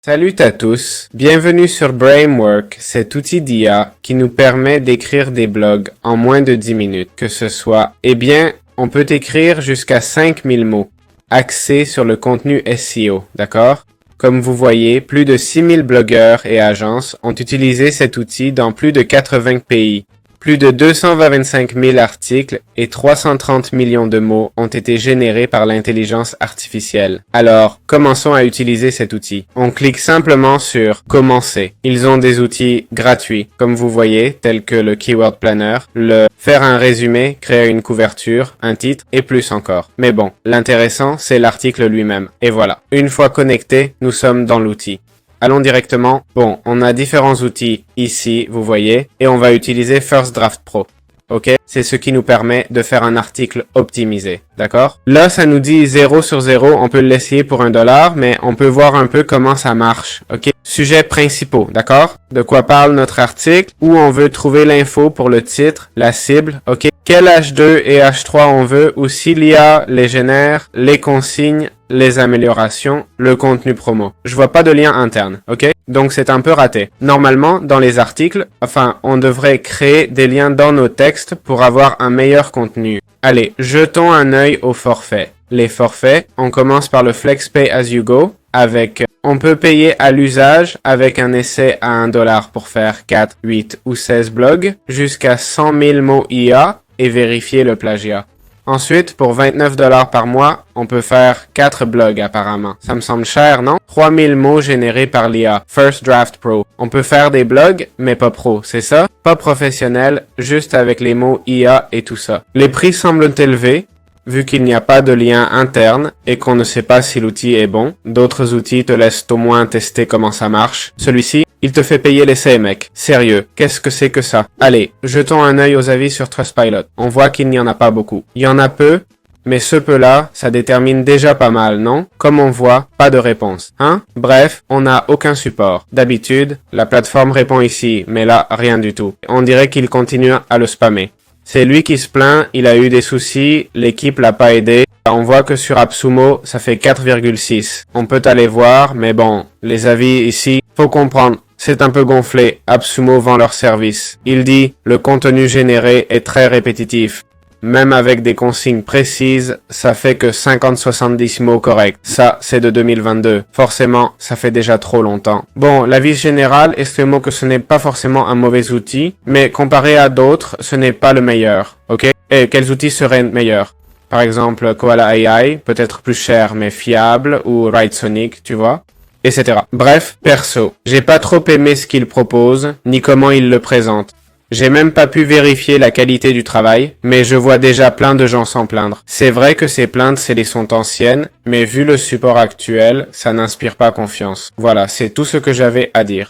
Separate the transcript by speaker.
Speaker 1: Salut à tous, bienvenue sur Brainwork, cet outil d'IA qui nous permet d'écrire des blogs en moins de 10 minutes. Que ce soit, on peut écrire jusqu'à 5000 mots, axés sur le contenu SEO, d'accord? Comme vous voyez, plus de 6000 blogueurs et agences ont utilisé cet outil dans plus de 80 pays. Plus de 225 000 articles et 330 millions de mots ont été générés par l'intelligence artificielle. Alors, commençons à utiliser cet outil. On clique simplement sur « Commencer ». Ils ont des outils gratuits, comme vous voyez, tels que le Keyword Planner, le « Faire un résumé », créer une couverture, un titre et plus encore. Mais bon, l'intéressant, c'est l'article lui-même. Et voilà. Une fois connecté, nous sommes dans l'outil. Allons directement. Bon, on a différents outils ici, vous voyez, et on va utiliser First Draft Pro. Ok? C'est ce qui nous permet de faire un article optimisé. D'accord? Là, ça nous dit 0 sur 0. On peut l'essayer pour $1, mais on peut voir un peu comment ça marche. Ok? Sujets principaux. D'accord? De quoi parle notre article? Où on veut trouver l'info pour le titre, la cible. Ok? Quel H2 et H3 on veut, ou s'il y a les génères, les consignes, les améliorations, le contenu promo. Je vois pas de lien interne, ok? Donc c'est un peu raté. Normalement, dans les articles, on devrait créer des liens dans nos textes pour avoir un meilleur contenu. Allez, jetons un œil aux forfaits. Les forfaits, on commence par le Flex Pay As You Go, on peut payer à l'usage avec un essai à $1 pour faire 4, 8 ou 16 blogs, jusqu'à 100 000 mots IA et vérifier le plagiat. Ensuite, pour $29 par mois, on peut faire 4 blogs apparemment. Ça me semble cher, non? 3000 mots générés par l'IA. First Draft Pro. On peut faire des blogs, mais pas pro, c'est ça? Pas professionnel, juste avec les mots IA et tout ça. Les prix semblent élevés, vu qu'il n'y a pas de lien interne et qu'on ne sait pas si l'outil est bon. D'autres outils te laissent au moins tester comment ça marche. Celui-ci, il te fait payer l'essai, mec. Sérieux, qu'est-ce que c'est que ça? Allez, jetons un œil aux avis sur Trustpilot. On voit qu'il n'y en a pas beaucoup. Il y en a peu, mais ce peu-là, ça détermine déjà pas mal, non? Comme on voit, pas de réponse, hein? Bref, on n'a aucun support. D'habitude, la plateforme répond ici, mais là, rien du tout. On dirait qu'il continue à le spammer. C'est lui qui se plaint, il a eu des soucis, l'équipe l'a pas aidé. On voit que sur AppSumo, ça fait 4,6. On peut aller voir, mais bon, les avis ici, faut comprendre. C'est un peu gonflé, AppSumo vend leur service. Il dit, le contenu généré est très répétitif. Même avec des consignes précises, ça fait que 50-70 mots corrects. Ça, c'est de 2022. Forcément, ça fait déjà trop longtemps. Bon, l'avis général estime que ce n'est pas forcément un mauvais outil, mais comparé à d'autres, ce n'est pas le meilleur. Ok? Et quels outils seraient meilleurs? Par exemple, Koala AI, peut-être plus cher mais fiable, ou Writesonic, tu vois? Etc. Bref, perso, j'ai pas trop aimé ce qu'il propose, ni comment il le présente. J'ai même pas pu vérifier la qualité du travail, mais je vois déjà plein de gens s'en plaindre. C'est vrai que ces plaintes, sont anciennes, mais vu le support actuel, ça n'inspire pas confiance. Voilà, c'est tout ce que j'avais à dire.